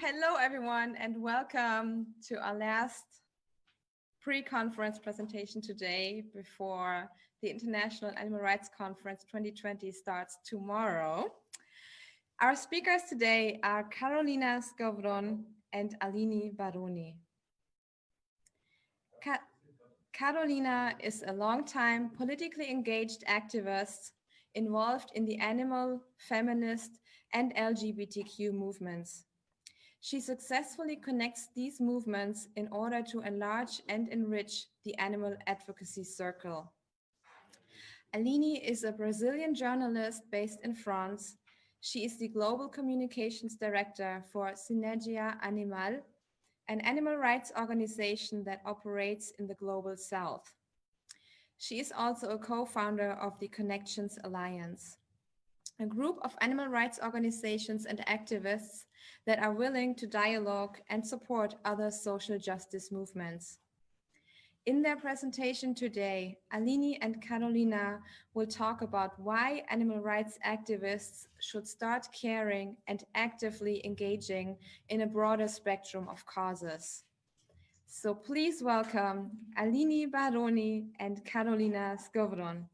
Hello, everyone, and welcome to our last pre-conference presentation today before the International Animal Rights Conference 2020 starts tomorrow. Our speakers today are Karolina Skowron and Aline Baroni. Karolina is a long-time politically engaged activist involved in the animal, feminist, and LGBTQ movements. She successfully connects these movements in order to enlarge and enrich the animal advocacy circle. Aline is a Brazilian journalist based in France. She is the Global Communications Director for Singeria Animal, an animal rights organization that operates in the Global South. She is also a co-founder of the Connections Alliance, a group of animal rights organizations and activists that are willing to dialogue and support other social justice movements. In their presentation today, Aline and Karolina will talk about why animal rights activists should start caring and actively engaging in a broader spectrum of causes. So please welcome Aline Baroni and Karolina Skowron.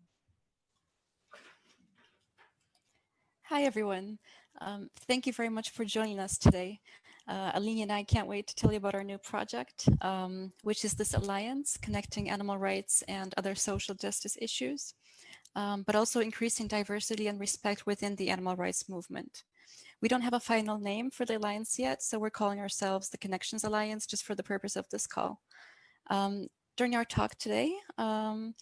Hi, everyone. Thank you very much for joining us today. Aline and I can't wait to tell you about our new project, which is this alliance connecting animal rights and other social justice issues, but also increasing diversity and respect within the animal rights movement. We don't have a final name for the alliance yet, so we're calling ourselves the Connections Alliance just for the purpose of this call. During our talk today, Aline,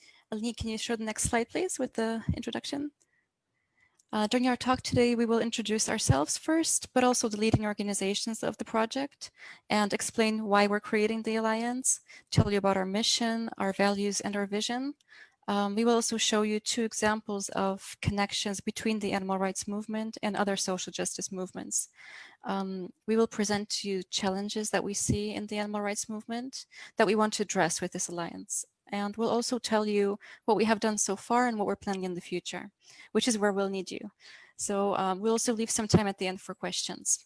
can you show the next slide, please, with the introduction? During our talk today, we will introduce ourselves first, but also the leading organizations of the project and explain why we're creating the Alliance, tell you about our mission, our values, and our vision. We will also show you two examples of connections between the animal rights movement and other social justice movements. We will present to you challenges that we see in the animal rights movement that we want to address with this Alliance. And we'll also tell you what we have done so far and what we're planning in the future, which is where we'll need you. So we'll also leave some time at the end for questions.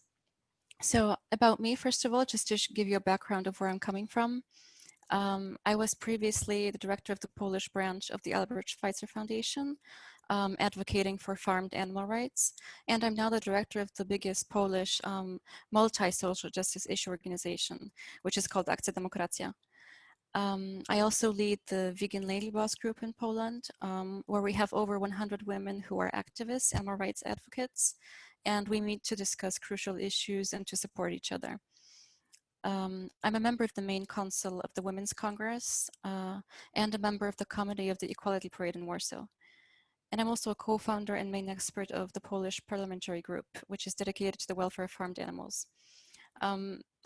So about me, first of all, just to give you a background of where I'm coming from. I was previously the director of the Polish branch of the Albert Schweitzer Foundation, advocating for farmed animal rights. And I'm now the director of the biggest Polish multi-social justice issue organization, which is called Akcja Demokracja. I also lead the Vegan Lady Boss group in Poland, where we have over 100 women who are activists, animal rights advocates, and we meet to discuss crucial issues and to support each other. I'm a member of the main council of the Women's Congress and a member of the committee of the Equality Parade in Warsaw. And I'm also a co-founder and main expert of the Polish parliamentary group, which is dedicated to the welfare of farmed animals.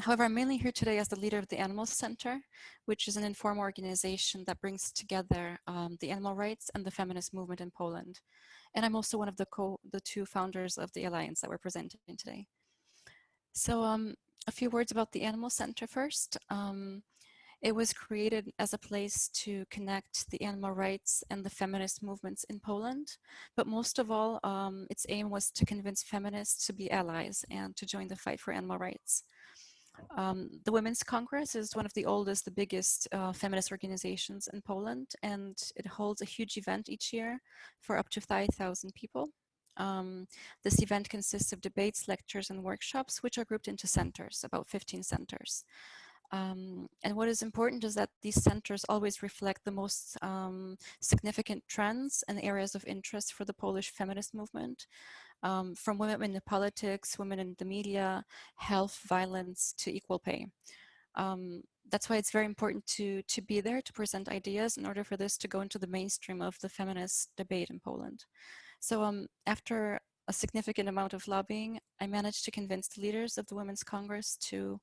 However, I'm mainly here today as the leader of the Animal Center, which is an informal organization that brings together the animal rights and the feminist movement in Poland. And I'm also one of the two founders of the Alliance that we're presenting today. So a few words about the Animal Center first. It was created as a place to connect the animal rights and the feminist movements in Poland. But most of all, its aim was to convince feminists to be allies and to join the fight for animal rights. The Women's Congress is one of the oldest, the biggest feminist organizations in Poland, and it holds a huge event each year for up to 5,000 people. This event consists of debates, lectures, and workshops, which are grouped into centers, about 15 centers. And what is important is that these centers always reflect the most significant trends and areas of interest for the Polish feminist movement, from women in politics, women in the media, health, violence, to equal pay. That's why it's very important to be there to present ideas in order for this to go into the mainstream of the feminist debate in Poland. So after a significant amount of lobbying, I managed to convince the leaders of the Women's Congress to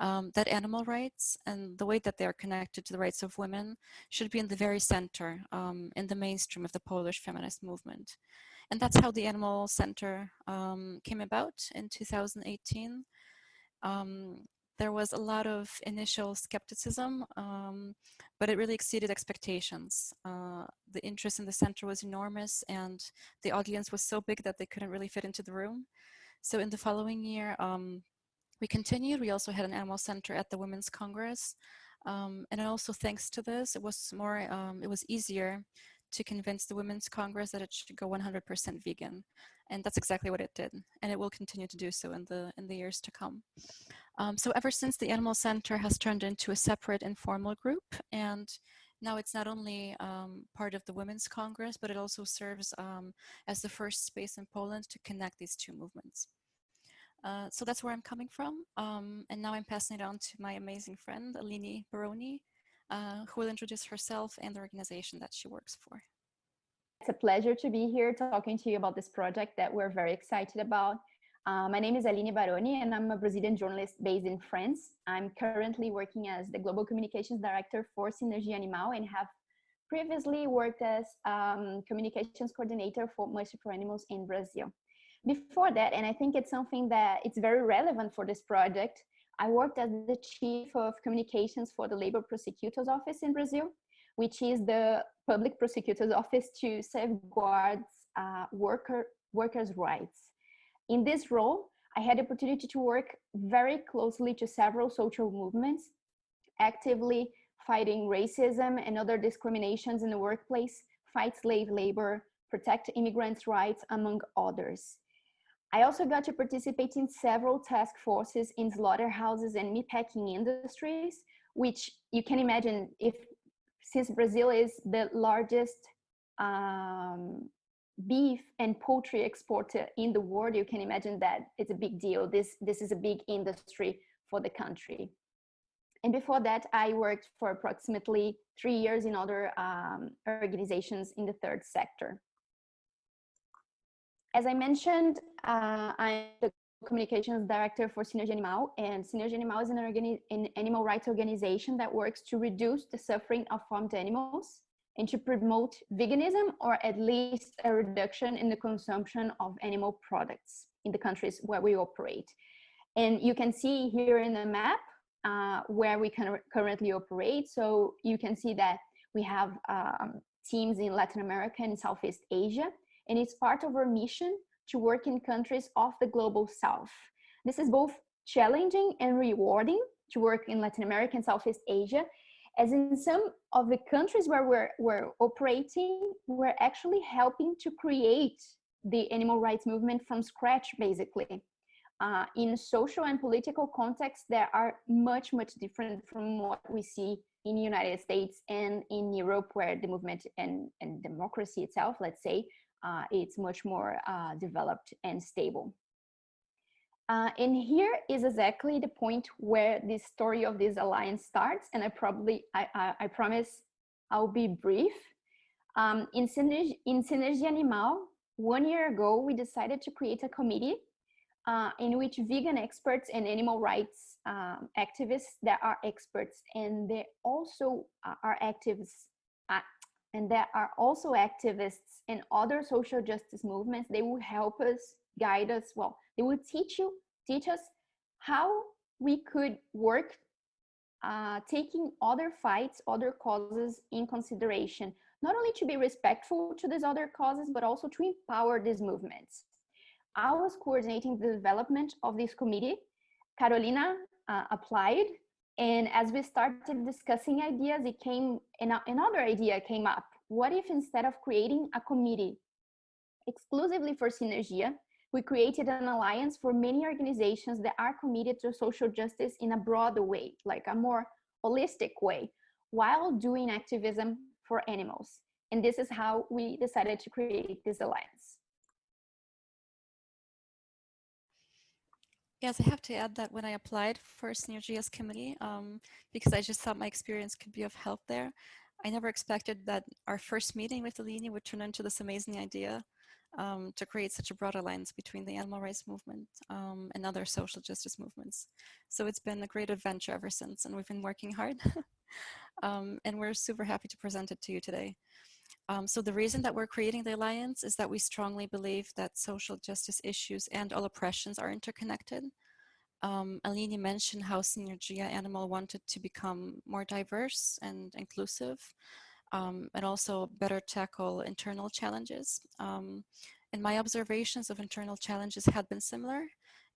that animal rights and the way that they are connected to the rights of women should be in the very center, in the mainstream of the Polish feminist movement. And that's how the Animal Center came about in 2018. There was a lot of initial skepticism, but it really exceeded expectations. The interest in the center was enormous and the audience was so big that they couldn't really fit into the room. So in the following year, We continued. We also had an animal center at the Women's Congress. And also thanks to this, it was easier to convince the Women's Congress that it should go 100% vegan. And that's exactly what it did. And it will continue to do so in the years to come. So ever since, the Animal Center has turned into a separate informal group, and now it's not only part of the Women's Congress, but it also serves as the first space in Poland to connect these two movements. So that's where I'm coming from. And now I'm passing it on to my amazing friend, Aline Baroni, who will introduce herself and the organization that she works for. It's a pleasure to be here talking to you about this project that we're very excited about. My name is Aline Baroni, and I'm a Brazilian journalist based in France. I'm currently working as the Global Communications Director for Singeria Animal, and have previously worked as Communications Coordinator for Mercy for Animals in Brazil. Before that, and I think it's something that it's very relevant for this project, I worked as the Chief of Communications for the Labor Prosecutor's Office in Brazil, which is the public prosecutor's office to safeguard workers' rights. In this role, I had the opportunity to work very closely to several social movements, actively fighting racism and other discriminations in the workplace, fight slave labor, protect immigrants' rights, among others. I also got to participate in several task forces in slaughterhouses and meatpacking industries, which you can imagine, since Brazil is the largest beef and poultry exporter in the world, you can imagine that it's a big deal. This is a big industry for the country. And before that, I worked for approximately 3 years in other organizations in the third sector. As I mentioned, I'm the communications director for Singeria Animal, and Singeria Animal is an animal rights organization that works to reduce the suffering of farmed animals and to promote veganism, or at least a reduction in the consumption of animal products in the countries where we operate. And you can see here in the map where we can currently operate. So you can see that we have teams in Latin America and Southeast Asia, and it's part of our mission to work in countries of the global South. This is both challenging and rewarding to work in Latin America and Southeast Asia, as in some of the countries where we're operating, we're actually helping to create the animal rights movement from scratch, basically. In social and political contexts that are much, much different from what we see in the United States and in Europe, where the movement and democracy itself, let's say, it's much more developed and stable. And here is exactly the point where the story of this alliance starts. And I promise I'll be brief. In Singeria Animal, 1 year ago, we decided to create a committee in which vegan experts and animal rights activists that are experts, and they also are activists, and there are also activists in other social justice movements. They will help us, guide us. Well, they will teach us how we could work, taking other fights, other causes in consideration, not only to be respectful to these other causes, but also to empower these movements. I was coordinating the development of this committee. Karolina applied, and as we started discussing ideas, another idea came up. What if, instead of creating a committee exclusively for Singeria, we created an alliance for many organizations that are committed to social justice in a broader way, like a more holistic way, while doing activism for animals? And this is how we decided to create this alliance. Yes, I have to add that when I applied for Sinegeria's committee, because I just thought my experience could be of help there, I never expected that our first meeting with Aline would turn into this amazing idea to create such a broad alliance between the animal rights movement and other social justice movements. So it's been a great adventure ever since, and we've been working hard. And we're super happy to present it to you today. So the reason that we're creating the alliance is that we strongly believe that social justice issues and all oppressions are interconnected. Aline mentioned how Singeria Animal wanted to become more diverse and inclusive, and also better tackle internal challenges. And my observations of internal challenges had been similar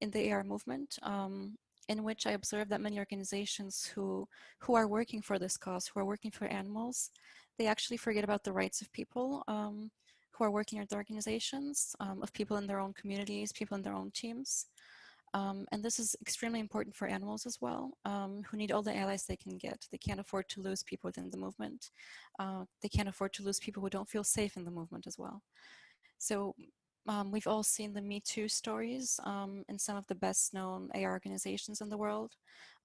in the AR movement. in which I observed that many organizations who are working for this cause, who are working for animals, they actually forget about the rights of people who are working at the organizations, of people in their own communities, people in their own teams. And this is extremely important for animals as well, who need all the allies they can get. They can't afford to lose people within the movement. They can't afford to lose people who don't feel safe in the movement as well. So we've all seen the Me Too stories in some of the best known AR organizations in the world.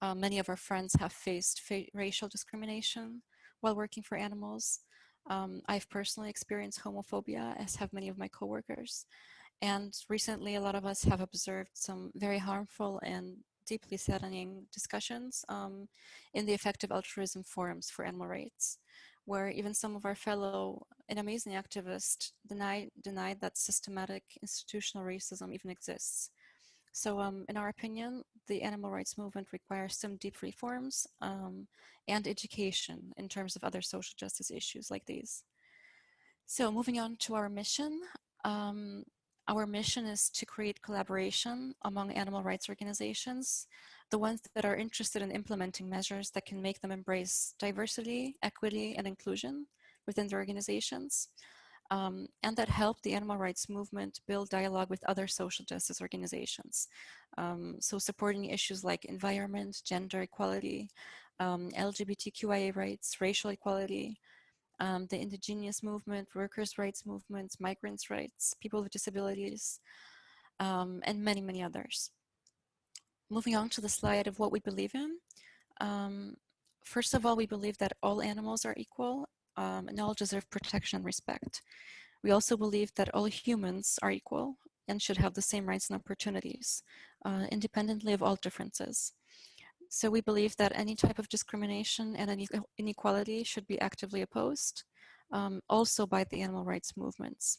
Many of our friends have faced racial discrimination while working for animals. I've personally experienced homophobia, as have many of my coworkers. And recently, a lot of us have observed some very harmful and deeply saddening discussions in the effective altruism forums for animal rights, where even some of our fellow and amazing activists denied that systematic institutional racism even exists. So in our opinion, the animal rights movement requires some deep reforms and education in terms of other social justice issues like these. So moving on to um, our mission is to create collaboration among animal rights organizations, the ones that are interested in implementing measures that can make them embrace diversity, equity, and inclusion within their organizations, and that help the animal rights movement build dialogue with other social justice organizations. So supporting issues like environment, gender equality, LGBTQIA rights, racial equality, the indigenous movement, workers' rights movements, migrants' rights, people with disabilities, and many, many others. Moving on to the slide of what we believe in. Um, First of all, we believe that all animals are equal and all deserve protection and respect. We also believe that all humans are equal and should have the same rights and opportunities, independently of all differences. So we believe that any type of discrimination and inequality should be actively opposed, also by the animal rights movements.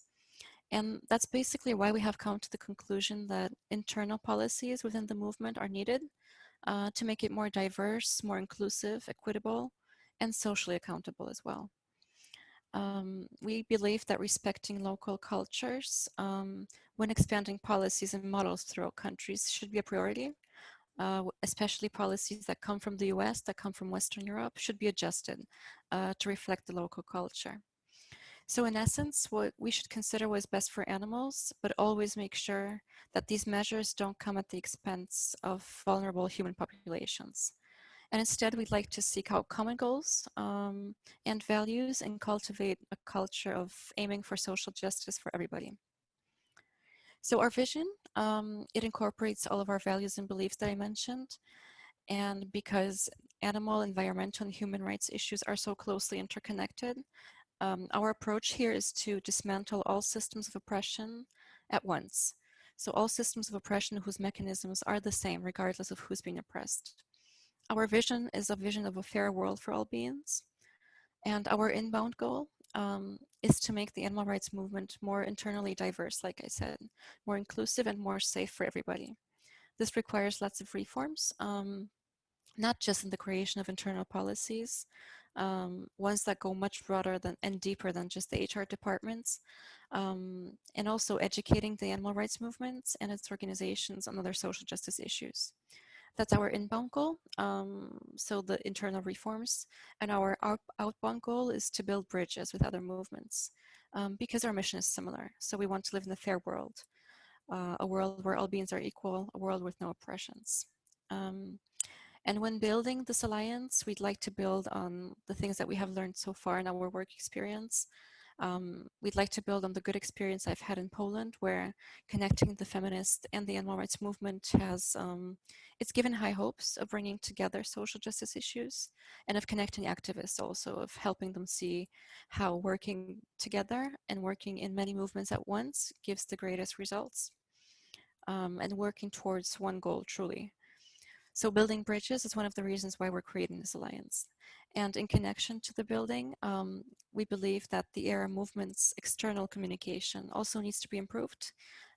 And that's basically why we have come to the conclusion that internal policies within the movement are needed to make it more diverse, more inclusive, equitable, and socially accountable as well. We believe that respecting local cultures when expanding policies and models throughout countries should be a priority. Especially policies that come from the US, that come from Western Europe, should be adjusted to reflect the local culture. So in essence, what we should consider what is best for animals, but always make sure that these measures don't come at the expense of vulnerable human populations. And instead, we'd like to seek out common goals and values and cultivate a culture of aiming for social justice for everybody. So our vision, it incorporates all of our values and beliefs that I mentioned. And because animal, environmental, and human rights issues are so closely interconnected, our approach here is to dismantle all systems of oppression at once. So all systems of oppression whose mechanisms are the same regardless of who's being oppressed. Our vision is a vision of a fair world for all beings. And our inbound goal is to make the animal rights movement more internally diverse, like I said, more inclusive and more safe for everybody. This requires lots of reforms, not just in the creation of internal policies, ones that go much broader than and deeper than just the HR departments, and also educating the animal rights movements and its organizations on other social justice issues. That's our inbound goal, so the internal reforms, and our outbound goal is to build bridges with other movements, because our mission is similar. So we want to live in a fair world, a world where all beings are equal, a world with no oppressions. And when building this alliance, we'd like to build on the things that we have learned so far in our work experience. We'd like to build on the good experience I've had in Poland, where connecting the feminist and the animal rights movement has, it's given high hopes of bringing together social justice issues and of connecting activists also, of helping them see how working together and working in many movements at once gives the greatest results, and working towards one goal truly. So building bridges is one of the reasons why we're creating this alliance. And in connection to the building, we believe that the AR movement's external communication also needs to be improved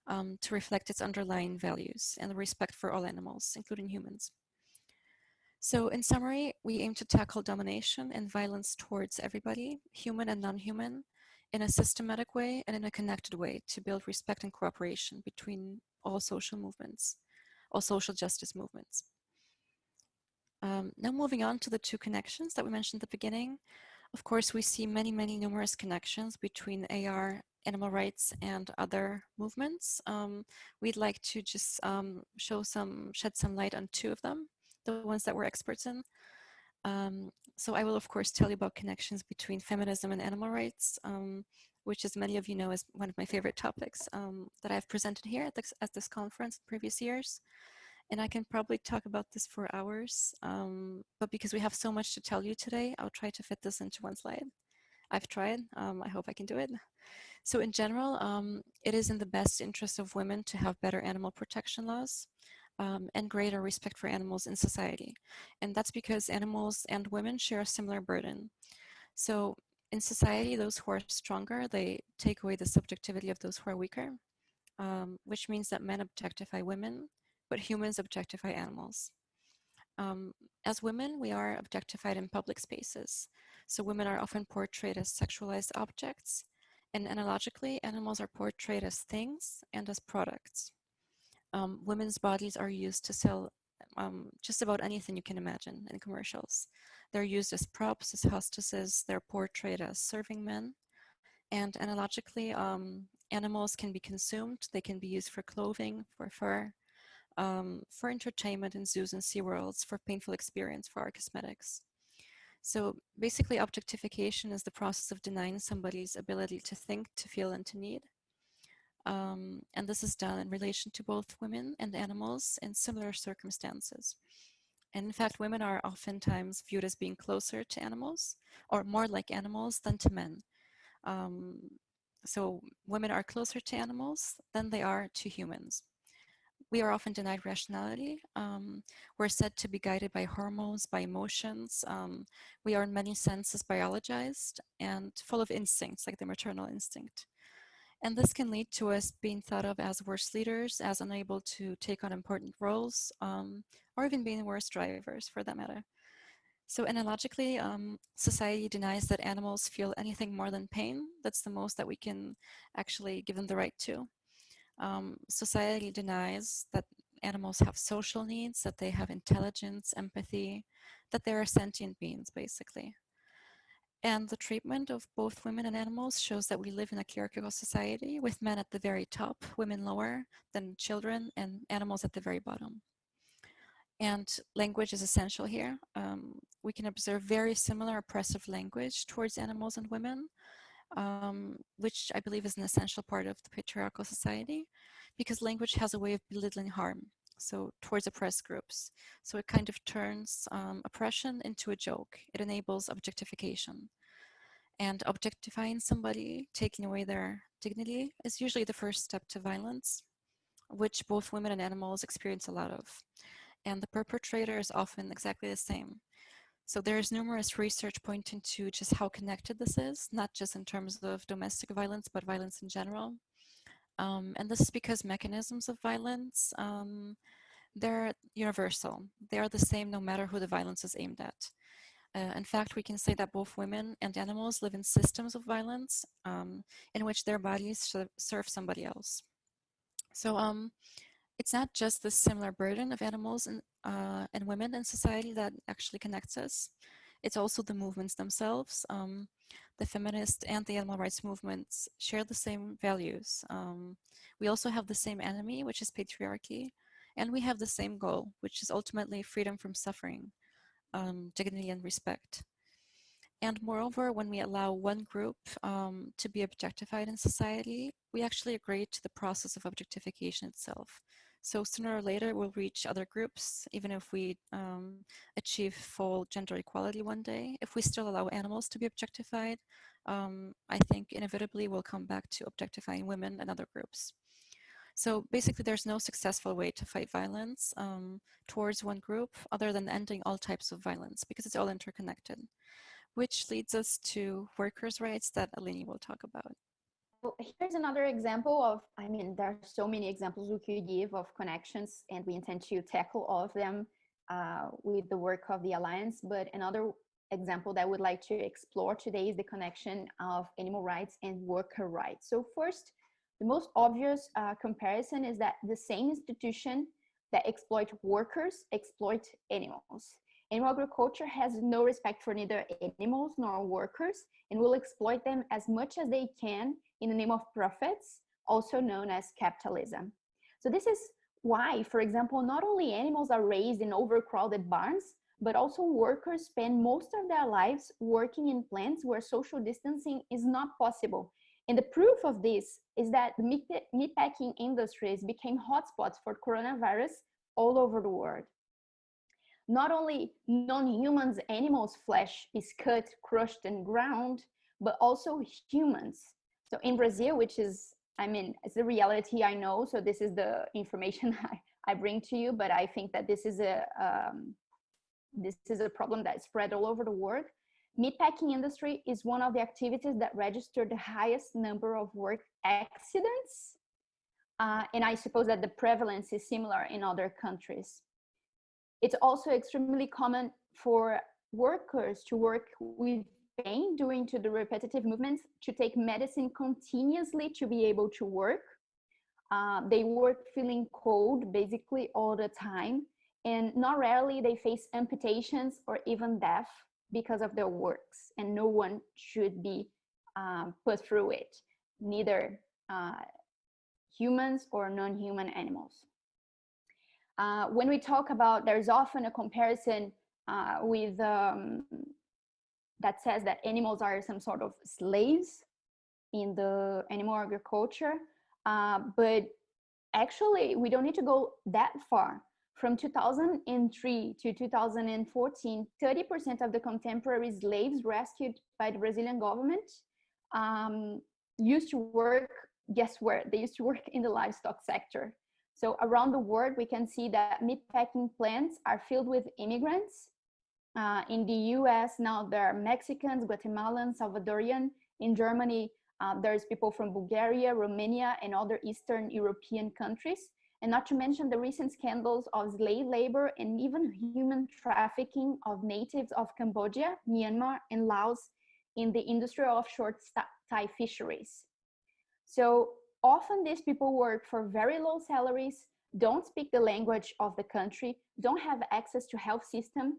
to reflect its underlying values and the respect for all animals, including humans. So in summary, we aim to tackle domination and violence towards everybody, human and non-human, in a systematic way and in a connected way to build respect and cooperation between all social movements, all social justice movements. Now moving on to the two connections that we mentioned at the beginning. Of course, we see many, many numerous connections between AR, animal rights, and other movements. We'd like to just shed some light on two of them, the ones that we're experts in. So I will, of course, tell you about connections between feminism and animal rights, which, as many of you know, is one of my favorite topics that I've presented here at this conference in previous years. And I can probably talk about this for hours, but because we have so much to tell you today, I'll try to fit this into one slide. I've tried, I hope I can do it. So in general, it is in the best interest of women to have better animal protection laws and greater respect for animals in society. And that's because animals and women share a similar burden. So in society, those who are stronger, they take away the subjectivity of those who are weaker, which means that men objectify women, but humans objectify animals. As women, we are objectified in public spaces. So women are often portrayed as sexualized objects, and analogically, animals are portrayed as things and as products. Women's bodies are used to sell just about anything you can imagine in commercials. They're used as props, as hostesses, they're portrayed as serving men, and analogically, animals can be consumed. They can be used for clothing, for fur, for entertainment in zoos and SeaWorlds, for painful experience, for our cosmetics. So basically, objectification is the process of denying somebody's ability to think, to feel, and to need. And this is done in relation to both women and animals in similar circumstances. And in fact, women are oftentimes viewed as being closer to animals or more like animals than to men. So women are closer to animals than they are to humans. We are often denied rationality. We're said to be guided by hormones, by emotions. We are in many senses biologized and full of instincts, like the maternal instinct. And this can lead to us being thought of as worse leaders, as unable to take on important roles, or even being worse drivers for that matter. So analogically, society denies that animals feel anything more than pain. That's the most that we can actually give them the right to. Society denies that animals have social needs, that they have intelligence, empathy, that they are sentient beings, basically. And the treatment of both women and animals shows that we live in a hierarchical society with men at the very top, women lower, then children, and animals at the very bottom. And language is essential here. We can observe very similar oppressive language towards animals and women, which I believe is an essential part of the patriarchal society, because language has a way of belittling harm, so towards oppressed groups. So it kind of turns oppression into a joke. It enables objectification. And objectifying somebody, taking away their dignity, is usually the first step to violence, which both women and animals experience a lot of. And the perpetrator is often exactly the same. So there's numerous research pointing to just how connected this is, not just in terms of domestic violence, but violence in general. And this is because mechanisms of violence, they're universal. They are the same no matter who the violence is aimed at. In fact, we can say that both women and animals live in systems of violence in which their bodies serve somebody else. So it's not just the similar burden of animals and women in society that actually connects us. It's also the movements themselves. The feminist and the animal rights movements share the same values. We also have the same enemy, which is patriarchy, and we have the same goal, which is ultimately freedom from suffering, dignity and respect. And moreover, when we allow one group to be objectified in society, we actually agree to the process of objectification itself. So sooner or later, we'll reach other groups, even if we achieve full gender equality one day. If we still allow animals to be objectified, I think inevitably we'll come back to objectifying women and other groups. So basically, there's no successful way to fight violence towards one group other than ending all types of violence, because it's all interconnected, which leads us to workers' rights that Aline will talk about. Well, here's another example of, I mean, there are so many examples we could give of connections, and we intend to tackle all of them with the work of the Alliance. But another example that I would like to explore today is the connection of animal rights and worker rights. So first, the most obvious comparison is that the same institution that exploit workers exploit animals. Animal agriculture has no respect for neither animals nor workers and will exploit them as much as they can in the name of profits, also known as capitalism. So this is why, for example, not only animals are raised in overcrowded barns, but also workers spend most of their lives working in plants where social distancing is not possible. And the proof of this is that the meatpacking industries became hotspots for coronavirus all over the world. Not only non-humans animals' flesh is cut, crushed, and ground, but also humans. So in Brazil, which is, I mean, it's a reality I know, so this is the information I bring to you, but I think that this is a problem that spread all over the world. Meatpacking industry is one of the activities that register the highest number of work accidents. And I suppose that the prevalence is similar in other countries. It's also extremely common for workers to work with pain due to the repetitive movements, to take medicine continuously to be able to work. They work feeling cold basically all the time. And not rarely they face amputations or even death because of their works. And no one should be put through it, neither humans or non-human animals. When we talk about, there's often a comparison with that says that animals are some sort of slaves in the animal agriculture, but actually we don't need to go that far. From 2003 to 2014, 30% of the contemporary slaves rescued by the Brazilian government used to work, guess where? They used to work in the livestock sector. So around the world, we can see that meatpacking plants are filled with immigrants. In the US, now there are Mexicans, Guatemalans, Salvadorian. In Germany, there's people from Bulgaria, Romania, and other Eastern European countries. And not to mention the recent scandals of slave labor and even human trafficking of natives of Cambodia, Myanmar, and Laos in the industry of short-tie fisheries. So often these people work for very low salaries, don't speak the language of the country, don't have access to health system,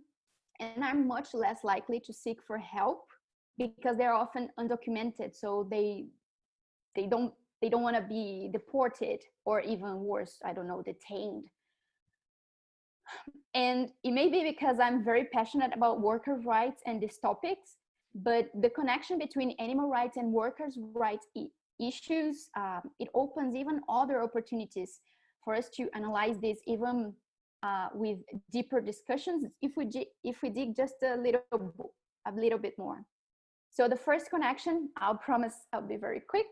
and are much less likely to seek for help because they're often undocumented. So they don't want to be deported or even worse, I don't know, detained. And it may be because I'm very passionate about worker rights and these topics, but the connection between animal rights and workers' rights issues, it opens even other opportunities for us to analyze this even with deeper discussions if we dig just a little bit more. So the first connection, I'll promise I'll be very quick.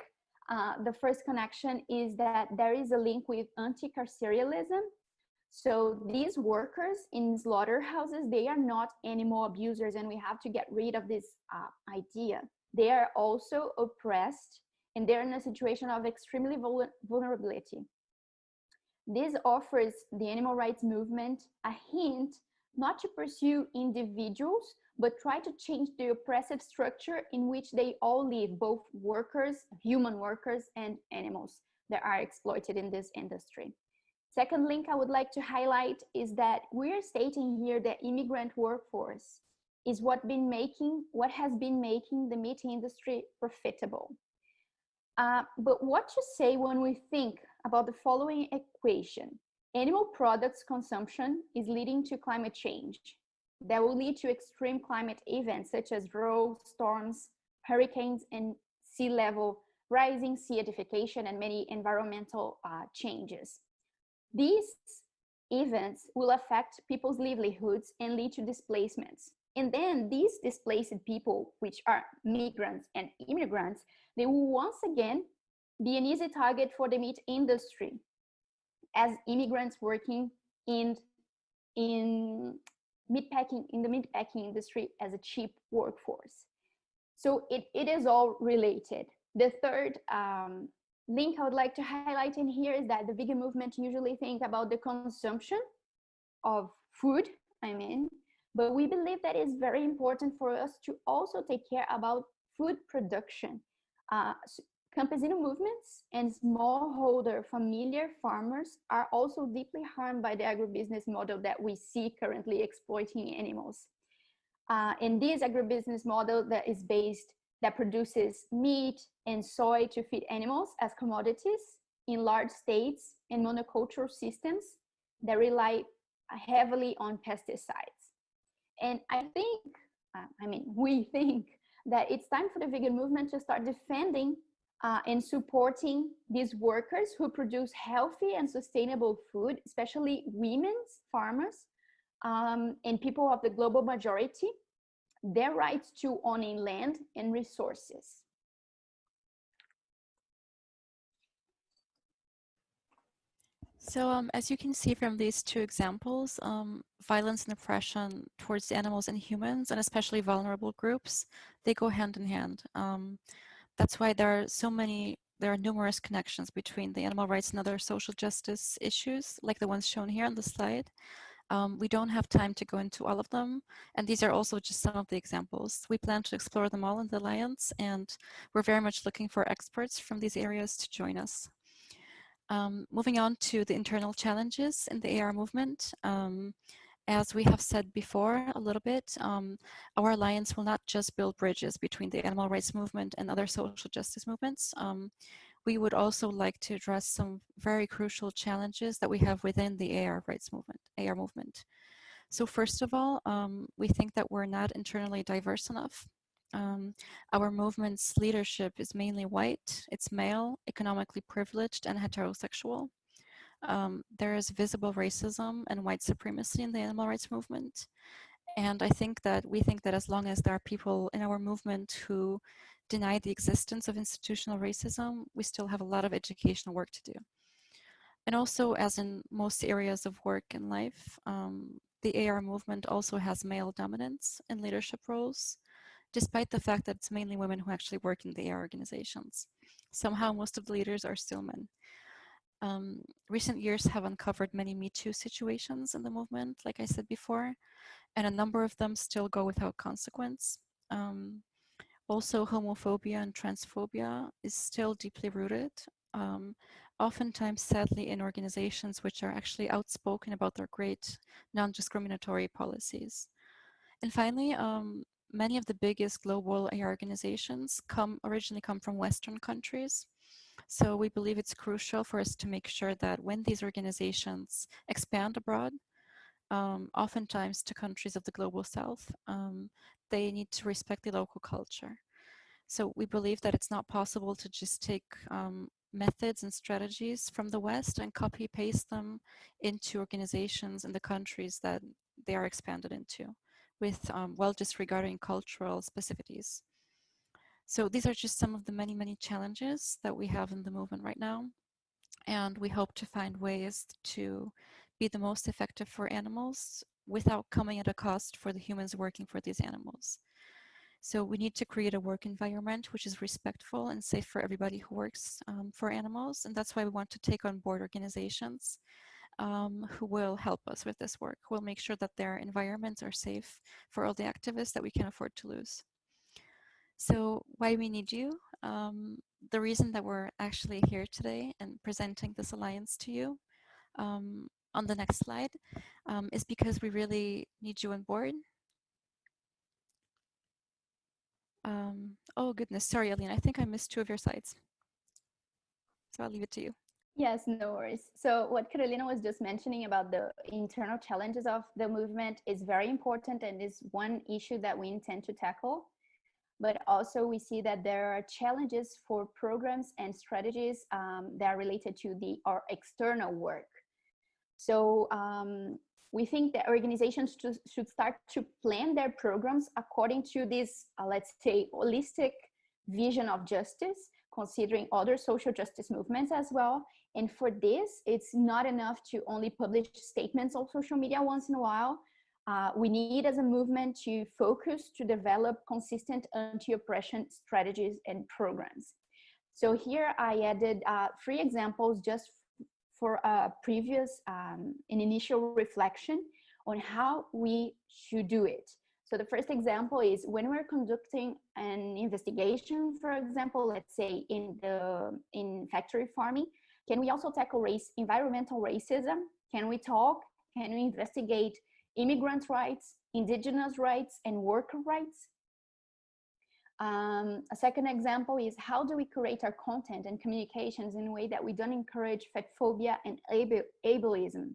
The first connection is that there is a link with anti-carceralism. So these workers in slaughterhouses, they are not animal abusers, and we have to get rid of this idea. They are also oppressed, and they're in a situation of extremely vulnerability. This offers the animal rights movement a hint not to pursue individuals, but try to change the oppressive structure in which they all live, both workers, human workers, and animals that are exploited in this industry. Second link I would like to highlight is that we're stating here that immigrant workforce is what has been making the meat industry profitable. But what to say when we think about the following equation? Animal products consumption is leading to climate change. That will lead to extreme climate events such as drought, storms, hurricanes, and sea level rising, sea acidification, and many environmental changes. These events will affect people's livelihoods and lead to displacements. And then these displaced people, which are migrants and immigrants, they will once again be an easy target for the meat industry as immigrants working in the meatpacking industry as a cheap workforce. So it is all related. The third link I would like to highlight in here is that the vegan movement usually think about the consumption of food, but we believe that it's very important for us to also take care about food production. Campesino movements and smallholder familiar farmers are also deeply harmed by the agribusiness model that we see currently exploiting animals. In this agribusiness model that produces meat and soy to feed animals as commodities in large states and monocultural systems that rely heavily on pesticides. And we think that it's time for the vegan movement to start defending and supporting these workers who produce healthy and sustainable food, especially women's farmers and people of the global majority, their rights to owning land and resources. So as you can see from these two examples, violence and oppression towards animals and humans, and especially vulnerable groups, they go hand in hand. That's why there are numerous connections between the animal rights and other social justice issues, like the ones shown here on the slide. We don't have time to go into all of them, and these are also just some of the examples. We plan to explore them all in the Alliance, and we're very much looking for experts from these areas to join us. Moving on to the internal challenges in the AR movement. As we have said before a little bit, our Alliance will not just build bridges between the animal rights movement and other social justice movements. We would also like to address some very crucial challenges that we have within the AR movement. So first of all, we think that we're not internally diverse enough. Our movement's leadership is mainly white, it's male, economically privileged, and heterosexual. There is visible racism and white supremacy in the animal rights movement. And we think that as long as there are people in our movement who deny the existence of institutional racism, we still have a lot of educational work to do. And also, as in most areas of work and life, the AR movement also has male dominance in leadership roles, despite the fact that it's mainly women who actually work in the AR organizations. Somehow, most of the leaders are still men. Recent years have uncovered many Me Too situations in the movement, like I said before, and a number of them still go without consequence. Also, homophobia and transphobia is still deeply rooted, oftentimes, sadly, in organizations which are actually outspoken about their great non-discriminatory policies. And finally, many of the biggest global AR organizations originally come from Western countries. So we believe it's crucial for us to make sure that when these organizations expand abroad, oftentimes to countries of the global South, they need to respect the local culture. So we believe that it's not possible to just take methods and strategies from the West and copy paste them into organizations in the countries that they are expanded into, with while disregarding cultural specificities. So these are just some of the many, many challenges that we have in the movement right now. And we hope to find ways to be the most effective for animals without coming at a cost for the humans working for these animals. So we need to create a work environment which is respectful and safe for everybody who works for animals. And that's why we want to take on board organizations who will help us with this work, who will make sure that their environments are safe for all the activists that we can afford to lose. So why we need you? The reason that we're actually here today and presenting this alliance to you on the next slide is because we really need you on board. Oh goodness, sorry, Aline, I think I missed 2 of your slides. So I'll leave it to you. Yes, no worries. So what Karolina was just mentioning about the internal challenges of the movement is very important and is one issue that we intend to tackle. But also we see that there are challenges for programs and strategies that are related to our external work. So we think that organizations should start to plan their programs according to this, let's say, holistic vision of justice, considering other social justice movements as well. And for this, it's not enough to only publish statements on social media once in a while. We need as a movement to focus to develop consistent anti-oppression strategies and programs. So here I added 3 examples just for a previous an initial reflection on how we should do it. So the first example is when we're conducting an investigation, for example, let's say in factory farming, can we also tackle environmental racism? Can we investigate immigrant rights, indigenous rights, and worker rights? A second example is how do we curate our content and communications in a way that we don't encourage fatphobia and ableism?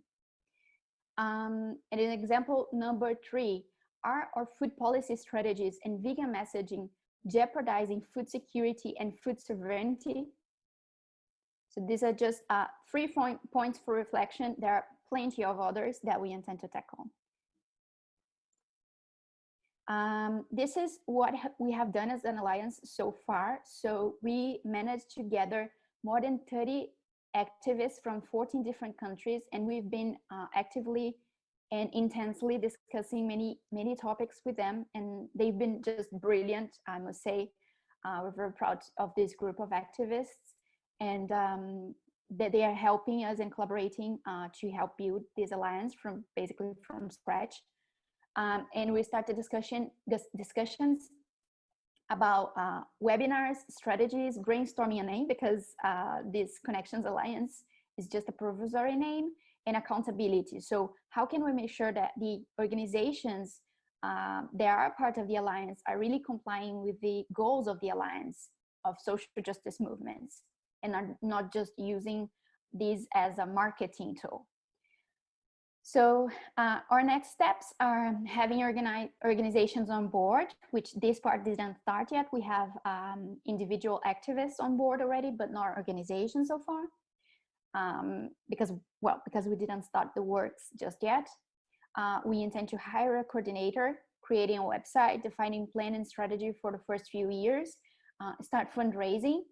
And in example number 3, are our food policy strategies and vegan messaging jeopardizing food security and food sovereignty? So these are just 3 points for reflection. There are plenty of others that we intend to tackle. This is what we have done as an alliance so far. So we managed to gather more than 30 activists from 14 different countries, and we've been actively and intensely discussing many topics with them, and they've been just brilliant, I must say. We're very proud of this group of activists, and that they are helping us and collaborating to help build this alliance basically from scratch. And we started discussions about webinars, strategies, brainstorming a name, because this Connections Alliance is just a provisory name, and accountability. So how can we make sure that the organizations that are part of the Alliance are really complying with the goals of the Alliance of social justice movements, and are not just using these as a marketing tool? So our next steps are having organizations on board, which this part didn't start yet. We have individual activists on board already, but not organizations so far, because we didn't start the works just yet. We intend to hire a coordinator, creating a website, defining plan and strategy for the first few years, start fundraising,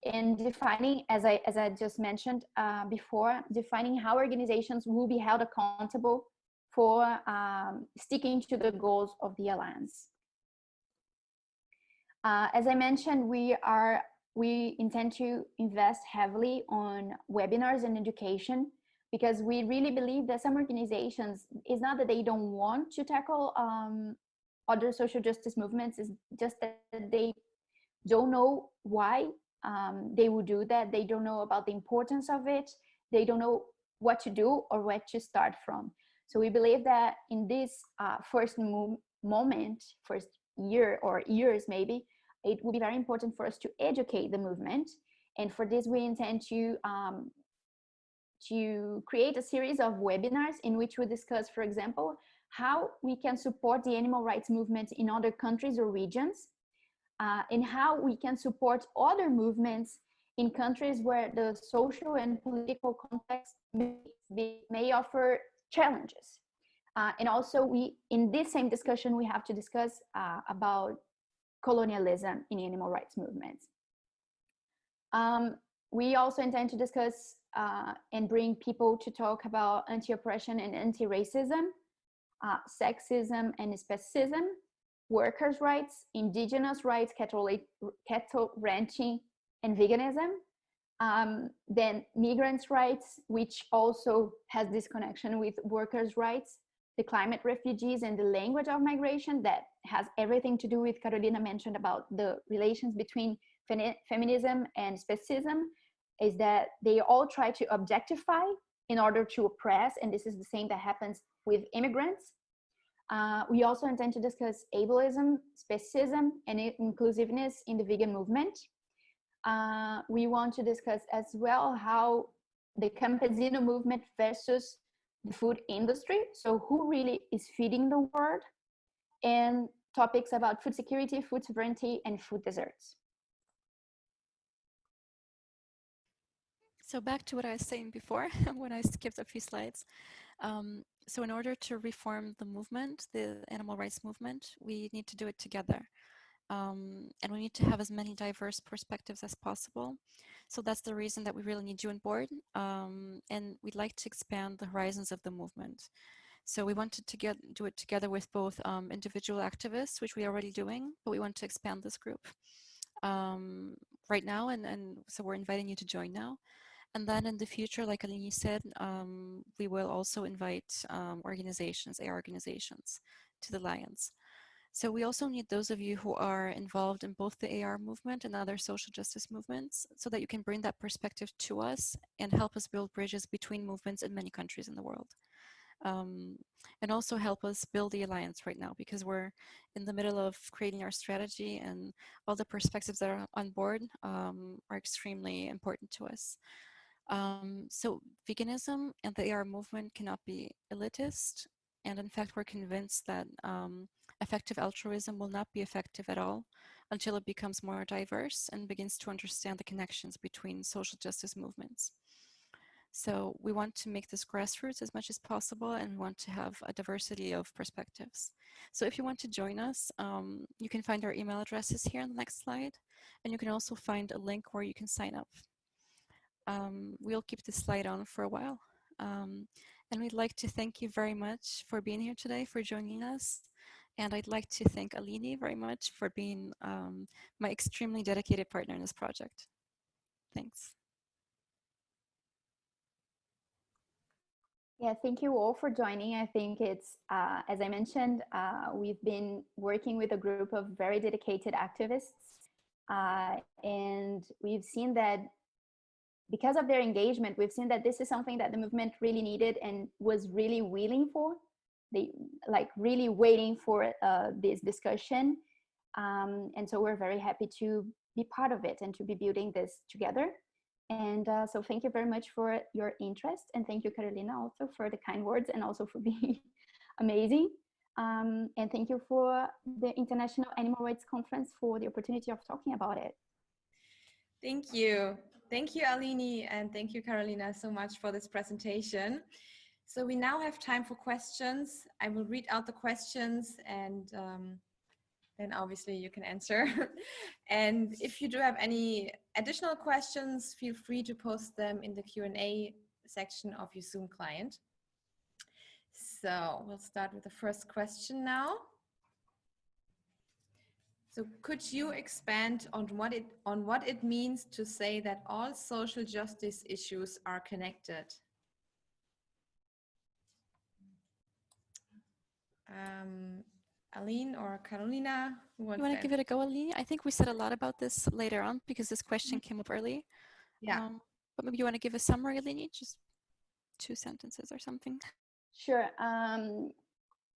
and defining, as I just mentioned before, defining how organizations will be held accountable for sticking to the goals of the Alliance. As I mentioned, we intend to invest heavily on webinars and education, because we really believe that some organizations, it's not that they don't want to tackle other social justice movements, it's just that they don't know why they will do that. They don't know about the importance of it. They don't know what to do or where to start from. So we believe that in this first year or years maybe, it will be very important for us to educate the movement. And for this, we intend to create a series of webinars in which we discuss, for example, how we can support the animal rights movement in other countries or regions, and how we can support other movements in countries where the social and political context may offer challenges. And also, in this same discussion, we have to discuss about colonialism in animal rights movements. We also intend to discuss and bring people to talk about anti-oppression and anti-racism, sexism and speciesism, workers' rights, indigenous rights, cattle ranching, and veganism. Then migrants' rights, which also has this connection with workers' rights, the climate refugees, and the language of migration, that has everything to do with Karolina mentioned about the relations between feminism and speciesism, is that they all try to objectify in order to oppress, and this is the same that happens with immigrants. We also intend to discuss ableism, speciesism, and inclusiveness in the vegan movement. We want to discuss as well how the campesino movement versus the food industry, so who really is feeding the world, and topics about food security, food sovereignty, and food deserts. So back to what I was saying before, when I skipped a few slides. So in order to reform the movement, the animal rights movement, we need to do it together. And we need to have as many diverse perspectives as possible. So that's the reason that we really need you on board. And we'd like to expand the horizons of the movement. So we wanted to do it together with both individual activists, which we are already doing, but we want to expand this group right now. And so we're inviting you to join now. And then in the future, like Aline said, we will also invite organizations, AR organizations, to the Alliance. So we also need those of you who are involved in both the AR movement and other social justice movements so that you can bring that perspective to us and help us build bridges between movements in many countries in the world. And also help us build the Alliance right now, because we're in the middle of creating our strategy, and all the perspectives that are on board are extremely important to us. So veganism and the AR movement cannot be elitist. And in fact, we're convinced that effective altruism will not be effective at all until it becomes more diverse and begins to understand the connections between social justice movements. So we want to make this grassroots as much as possible, and we want to have a diversity of perspectives. So if you want to join us, you can find our email addresses here on the next slide, and you can also find a link where you can sign up. We'll keep this slide on for a while. And we'd like to thank you very much for being here today, for joining us. And I'd like to thank Aline very much for being my extremely dedicated partner in this project. Thanks. Yeah, thank you all for joining. I think it's, as I mentioned, we've been working with a group of very dedicated activists. And we've seen that because of their engagement, we've seen that this is something that the movement really needed and was really willing for. They really waiting for this discussion. And so we're very happy to be part of it and to be building this together. And so thank you very much for your interest. And thank you, Karolina, also for the kind words and also for being amazing. And thank you for the International Animal Rights Conference for the opportunity of talking about it. Thank you. Thank you, Aline, and thank you, Karolina, so much for this presentation. So we now have time for questions. I will read out the questions, and then obviously you can answer. And if you do have any additional questions, feel free to post them in the Q&A section of your Zoom client. So we'll start with the first question now. So could you expand on what it means to say that all social justice issues are connected? Aline or Karolina? You want to give it a go, Aline? I think we said a lot about this later on because this question came up early. Yeah. But maybe you want to give a summary, Aline, just 2 sentences or something. Sure.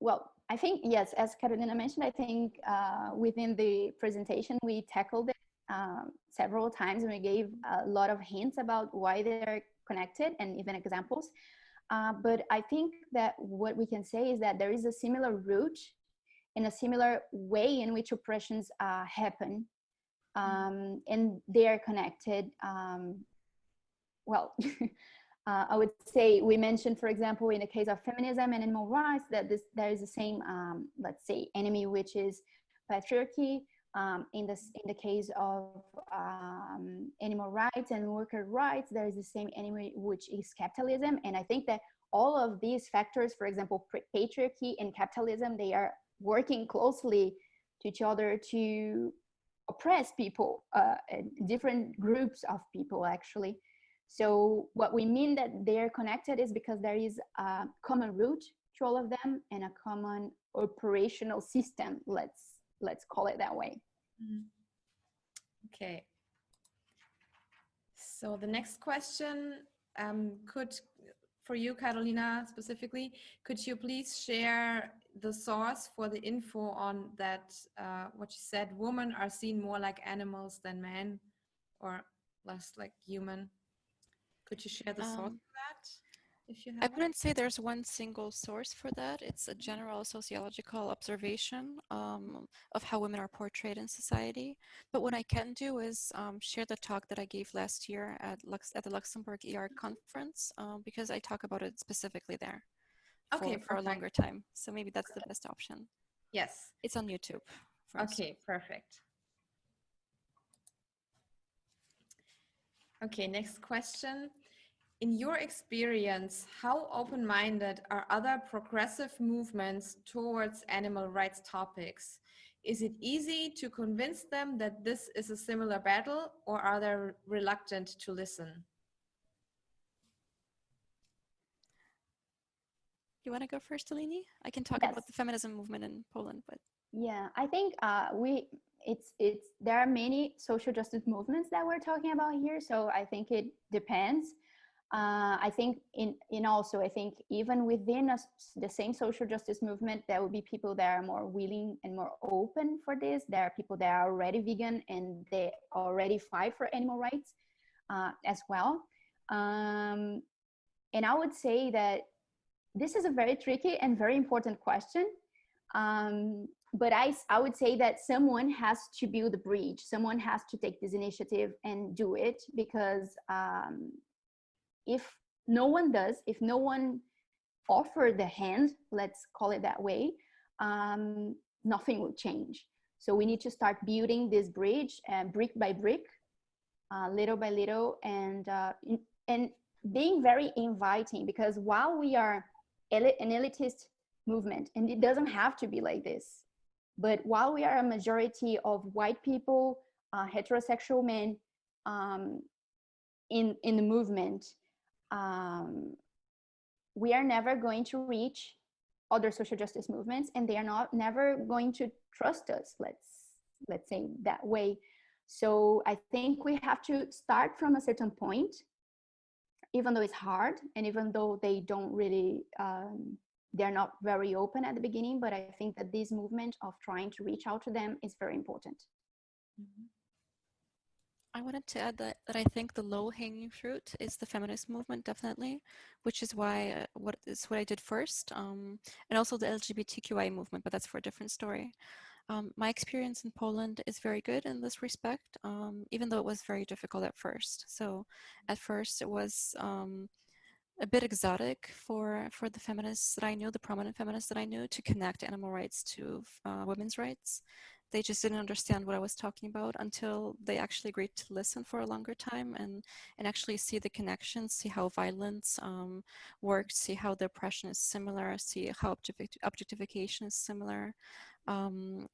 Well, I think, yes, as Karolina mentioned, I think within the presentation, we tackled it several times, and we gave a lot of hints about why they're connected and even examples. But I think that what we can say is that there is a similar root and a similar way in which oppressions happen, and they are connected. Well, I would say we mentioned, for example, in the case of feminism and animal rights, that there is the same, let's say, enemy, which is patriarchy. In the case of animal rights and worker rights, there is the same enemy, which is capitalism. And I think that all of these factors, for example, patriarchy and capitalism, they are working closely to each other to oppress people, different groups of people, actually. So what we mean that they're connected is because there is a common root to all of them and a common operational system, let's call it that way. Okay. So the next question, for you, Karolina, specifically, could you please share the source for the info on that, what you said, women are seen more like animals than men, or less like human? Could you share the source of that, if you have? I wouldn't say there's one single source for that. It's a general sociological observation of how women are portrayed in society. But what I can do is share the talk that I gave last year at the Luxembourg IARC conference, because I talk about it specifically there for a longer time. So maybe that's the best option. Yes. It's on YouTube. Okay, perfect. Okay, next question. In your experience, how open-minded are other progressive movements towards animal rights topics? Is it easy to convince them that this is a similar battle, or are they reluctant to listen? You want to go first, Aline? I can talk Yes. about the feminism movement in Poland, but Yeah, I think it's there are many social justice movements that we're talking about here, so I think it depends. I think I think even within the same social justice movement, there will be people that are more willing and more open for this. There are people that are already vegan and they already fight for animal rights as well. And I would say that this is a very tricky and very important question. But I would say that someone has to build a bridge. Someone has to take this initiative and do it, because if no one does, if no one offer the hand, let's call it that way, nothing will change. So we need to start building this bridge, brick by brick, little by little, and being very inviting, because while we are an elitist movement, and it doesn't have to be like this, but while we are a majority of white people, heterosexual men in the movement, we are never going to reach other social justice movements, and they are never going to trust us, let's say that way. So I think we have to start from a certain point, even though it's hard, and even though they don't really they're not very open at the beginning, but I think that this movement of trying to reach out to them is very important. I wanted to add that I think the low-hanging fruit is the feminist movement, definitely, which is why what I did first, and also the LGBTQI movement, but that's for a different story. My experience in Poland is very good in this respect, even though it was very difficult at first. So at first it was a bit exotic for the feminists that I knew, the prominent feminists that I knew, to connect animal rights to women's rights. They just didn't understand what I was talking about until they actually agreed to listen for a longer time and actually see the connections, see how violence works, see how the oppression is similar, see how objectification is similar,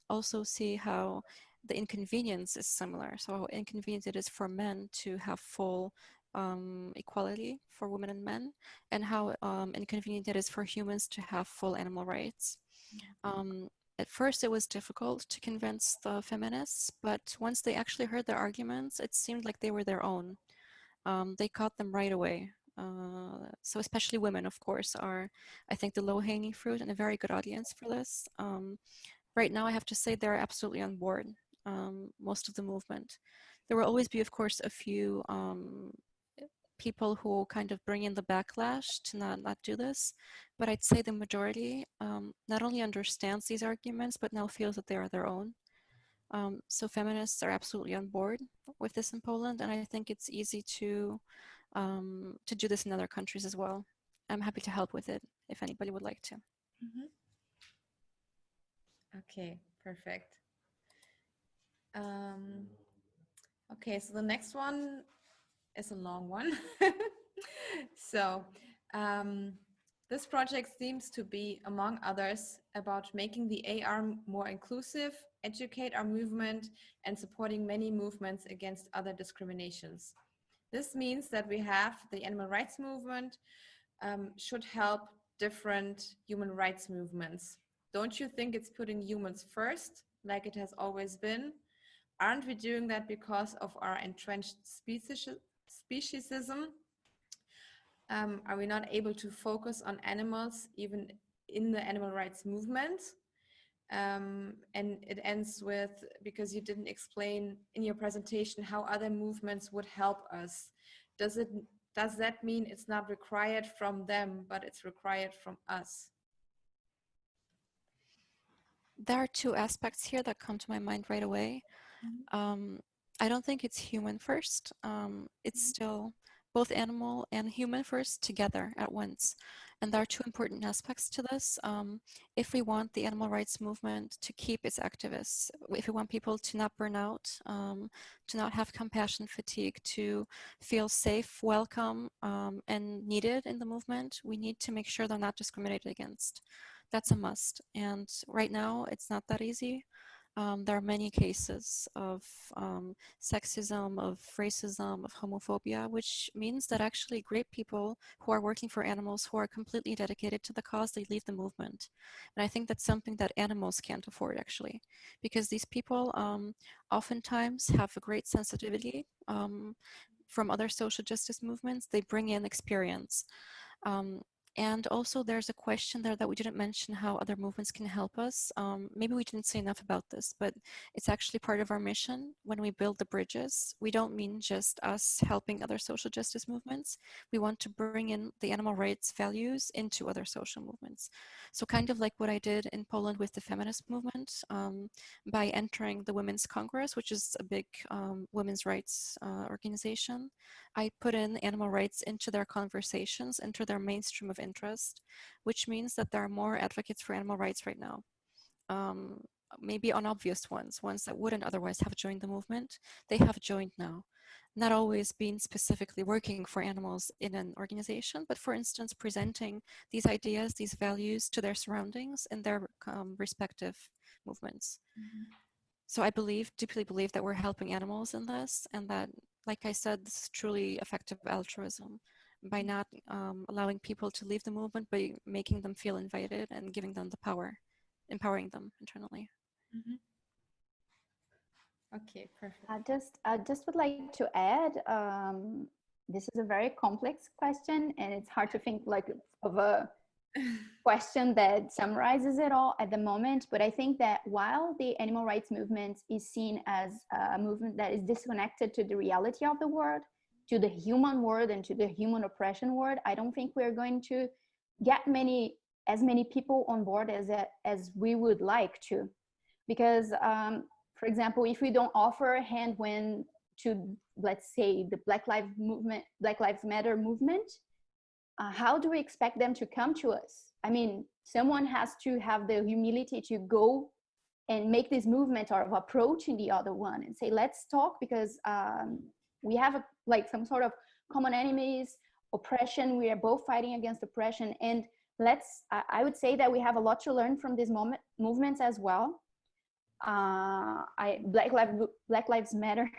also see how the inconvenience is similar. So how inconvenient it is for men to have full equality for women and men, and how inconvenient it is for humans to have full animal rights. At first, it was difficult to convince the feminists, but once they actually heard their arguments, it seemed like they were their own. They caught them right away. So especially women, of course, are, I think, the low-hanging fruit and a very good audience for this. Right now, I have to say they're absolutely on board, most of the movement. There will always be, of course, a few people who kind of bring in the backlash to not do this, but I'd say the majority not only understands these arguments, but now feels that they are their own. So feminists are absolutely on board with this in Poland, and I think it's easy to do this in other countries as well. I'm happy to help with it if anybody would like to. Okay, perfect. Okay, so the next one is a long one. So this project seems to be, among others, about making the AR more inclusive, educate our movement, and supporting many movements against other discriminations. This means that we have the animal rights movement should help different human rights movements. Don't you think it's putting humans first, like it has always been? Aren't we doing that because of our entrenched speciesism? Are we not able to focus on animals even in the animal rights movement? And it ends with, because you didn't explain in your presentation how other movements would help us. Does that mean it's not required from them, but it's required from us? There are two aspects here that come to my mind right away. I don't think it's human first. It's still both animal and human first together at once. And there are two important aspects to this. If we want the animal rights movement to keep its activists, if we want people to not burn out, to not have compassion fatigue, to feel safe, welcome, and needed in the movement, we need to make sure they're not discriminated against. That's a must. And right now, it's not that easy. There are many cases of sexism, of racism, of homophobia, which means that actually great people who are working for animals, who are completely dedicated to the cause, they leave the movement. And I think that's something that animals can't afford, actually, because these people oftentimes have a great sensitivity from other social justice movements. They bring in experience. Um, and also there's a question there that we didn't mention, how other movements can help us. Maybe we didn't say enough about this, but it's actually part of our mission. When we build the bridges, we don't mean just us helping other social justice movements. We want to bring in the animal rights values into other social movements. So kind of like what I did in Poland with the feminist movement, by entering the Women's Congress, which is a big women's rights organization. I put in animal rights into their conversations, into their mainstream of interest, which means that there are more advocates for animal rights right now. Maybe unobvious ones that wouldn't otherwise have joined the movement, they have joined now. Not always being specifically working for animals in an organization, but for instance, presenting these ideas, these values to their surroundings in their respective movements. So I deeply believe that we're helping animals in this, and that, like I said, this is truly effective altruism by not allowing people to leave the movement, but making them feel invited and giving them the power, empowering them internally. Okay, perfect. I just would like to add, this is a very complex question, and it's hard to think like of a question that summarizes it all at the moment. But I think that while the animal rights movement is seen as a movement that is disconnected to the reality of the world, to the human world and to the human oppression world, I don't think we're going to get as many people on board as we would like to. Because for example, if we don't offer a hand when to, let's say, the Black Lives Matter movement, how do we expect them to come to us? I mean, someone has to have the humility to go and make this movement of approaching the other one and say, let's talk, because we have like some sort of common enemies, oppression. We are both fighting against oppression. And I would say that we have a lot to learn from these movements as well. Black Lives Matter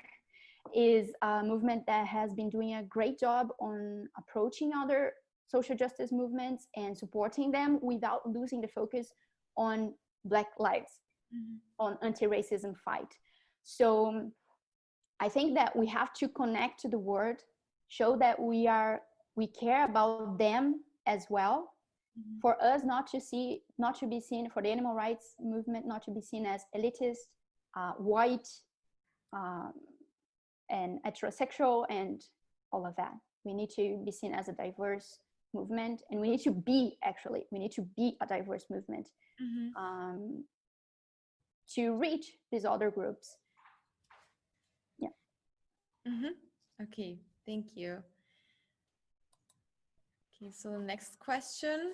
is a movement that has been doing a great job on approaching other social justice movements and supporting them without losing the focus on Black lives, on anti-racism fight. So I think that we have to connect to the world, show that we care about them as well. For us not to be seen, for the animal rights movement not to be seen as elitist, white, and heterosexual and all of that. We need to be seen as a diverse movement, and we need to be a diverse movement to reach these other groups. Okay, thank you. Okay, so the next question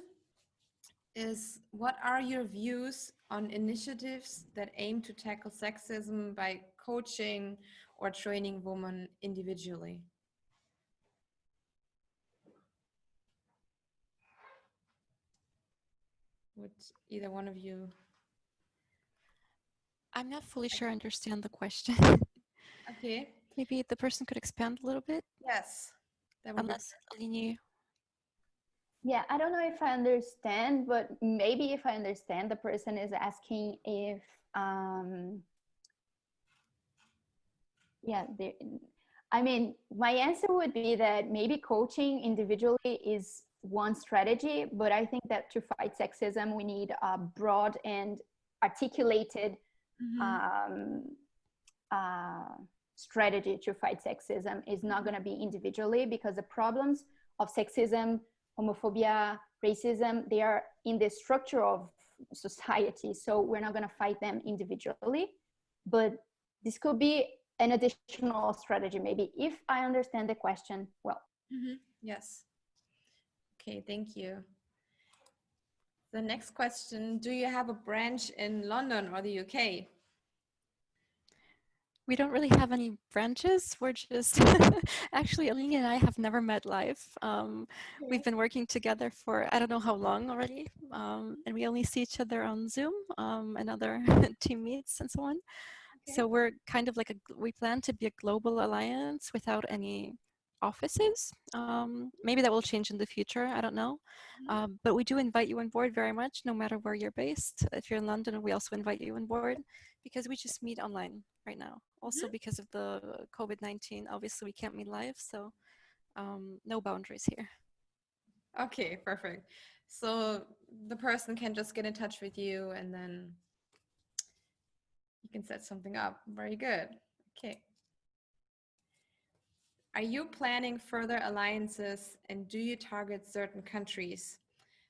is, what are your views on initiatives that aim to tackle sexism by coaching or training women individually? Would either one of you? I'm not fully sure I understand the question. Okay. Maybe the person could expand a little bit? Yes. That would Unless Aline. Yeah, I don't know if I understand, but maybe if I understand, the person is asking if, I mean, my answer would be that maybe coaching individually is one strategy, but I think that to fight sexism, we need a broad and articulated strategy to fight sexism. Is not going to be individually, because the problems of sexism, homophobia, racism, they are in the structure of society. So we're not going to fight them individually, but this could be an additional strategy, maybe, if I understand the question well. Yes. Okay, thank you. The next question, do you have a branch in London or the UK? We don't really have any branches. We're just actually Aline and I have never met live. We've been working together for I don't know how long already, and we only see each other on Zoom and other team meets and so on. So we're kind of like we plan to be a global alliance without any offices. Maybe that will change in the future. I don't know. But we do invite you on board very much, no matter where you're based. If you're in London, we also invite you on board because we just meet online right now. Also because of the COVID-19, obviously we can't meet live. So no boundaries here. Okay, perfect. So the person can just get in touch with you and then you can set something up. Very good. Okay. Are you planning further alliances and do you target certain countries?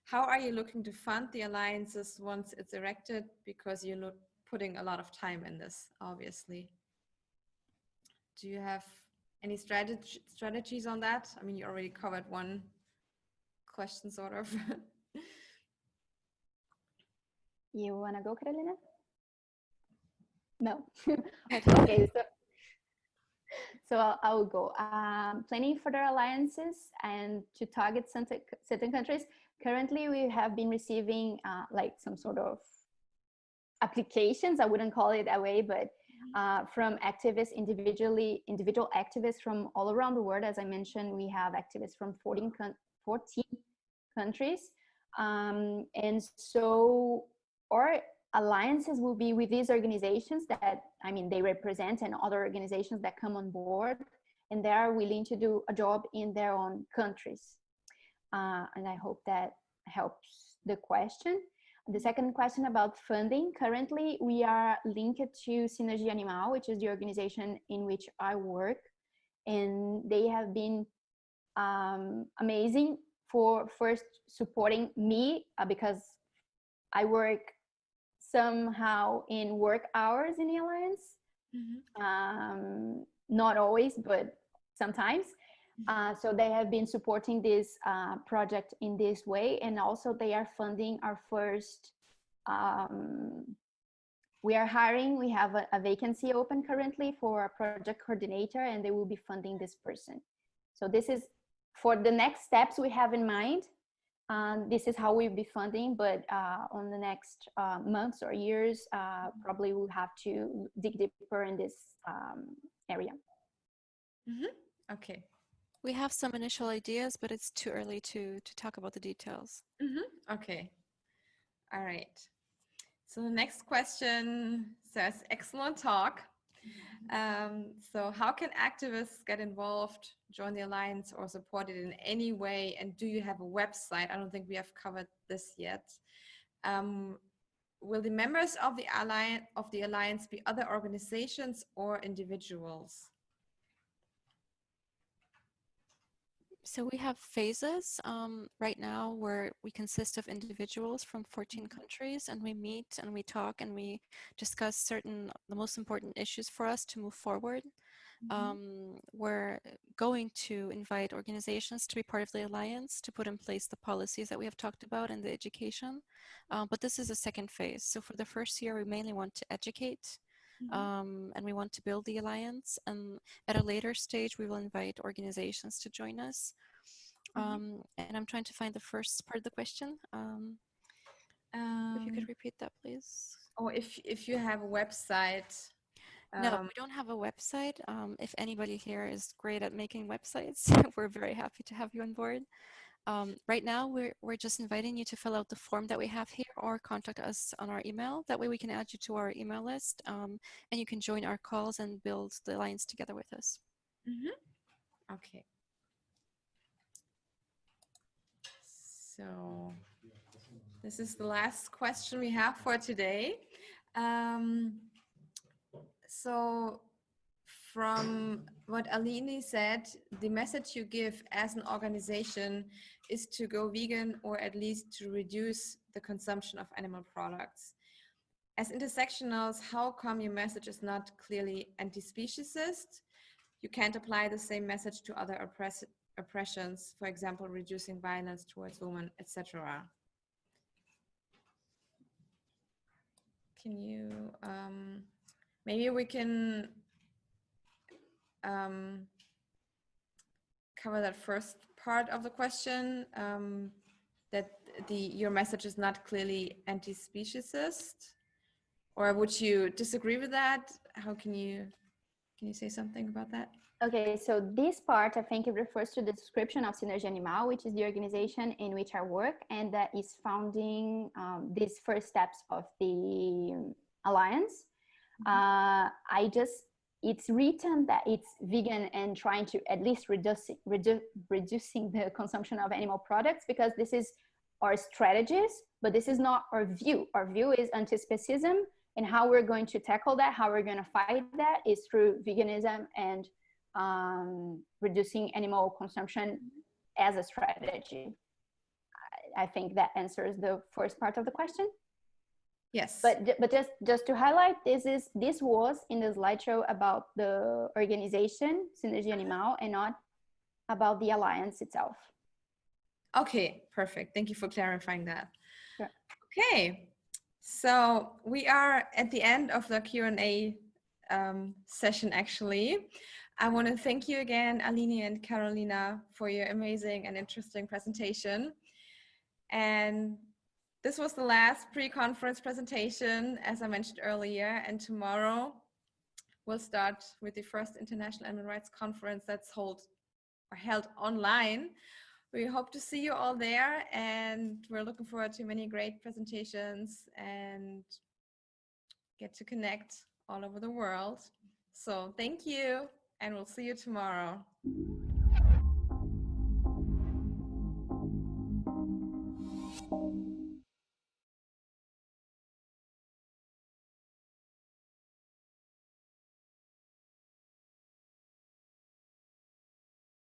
How are you looking to fund the alliances once it's erected? Because you're putting a lot of time in this, obviously. Do you have any strategies on that? I mean, you already covered one question, sort of. You want to go, Karolina? No. Okay, Okay, so I'll go. Planning further alliances and to target certain countries. Currently, we have been receiving like some sort of applications. I wouldn't call it that way, but from activists, individual activists from all around the world. As I mentioned, we have activists from 14 countries. And so our alliances will be with these organizations that, I mean, they represent and other organizations that come on board and they are willing to do a job in their own countries. And I hope that helps the question. The second question about funding. Currently, we are linked to Singeria Animal, which is the organization in which I work. And they have been amazing for first supporting me because I work somehow in work hours in the Alliance. Not always, but sometimes. So they have been supporting this project in this way. And also they are funding our first, we are hiring, we have a vacancy open currently for a project coordinator and they will be funding this person. So this is for the next steps we have in mind. This is how we'll be funding, but on the next months or years, probably we'll have to dig deeper in this area. Okay. we have some initial ideas, but it's too early to talk about the details. Okay. All right. So the next question says, excellent talk. So how can activists get involved, join the Alliance or support it in any way? And do you have a website? I don't think we have covered this yet. Will the members of the Alliance be other organizations or individuals? So we have phases right now where we consist of individuals from 14 countries and we meet and we talk and we discuss the most important issues for us to move forward. We're going to invite organizations to be part of the Alliance to put in place the policies that we have talked about and the education. But this is a second phase. So for the first year, we mainly want to educate and we want to build the Alliance. And at a later stage, we will invite organizations to join us. And I'm trying to find the first part of the question. If you could repeat that, please. Or if you have a website. No, we don't have a website. If anybody here is great at making websites, we're very happy to have you on board. Right now, we're just inviting you to fill out the form that we have here or contact us on our email. That way we can add you to our email list and you can join our calls and build the Alliance together with us. Okay. So this is the last question we have for today. So from what Aline said, the message you give as an organization is to go vegan or at least to reduce the consumption of animal products. As intersectionals, how come your message is not clearly anti-speciesist? You can't apply the same message to other oppressions, for example, reducing violence towards women, etc. Can you, maybe we can cover that first part of the question, that your message is not clearly anti-speciesist, or would you disagree with that? How can you say something about that? Okay, so this part, I think it refers to the description of Singeria Animal, which is the organization in which I work, and that is founding these first steps of the alliance. It's written that it's vegan and trying to at least reducing the consumption of animal products, because this is our strategies, but this is not our view. Our view is anti-speciesism, and how we're going to tackle that, how we're going to fight that, is through veganism and reducing animal consumption as a strategy. I think that answers the first part of the question. Yes. But just to highlight, this was in the slideshow about the organization Singeria Animal and not about the alliance itself. Okay, perfect. Thank you for clarifying that. Sure. Okay, so we are at the end of the Q&A session, actually. I want to thank you again, Aline and Karolina, for your amazing and interesting presentation. And this was the last pre-conference presentation, as I mentioned earlier, and tomorrow we'll start with the first International Animal Rights Conference that's held online. We hope to see you all there, and we're looking forward to many great presentations and get to connect all over the world. So thank you, and we'll see you tomorrow.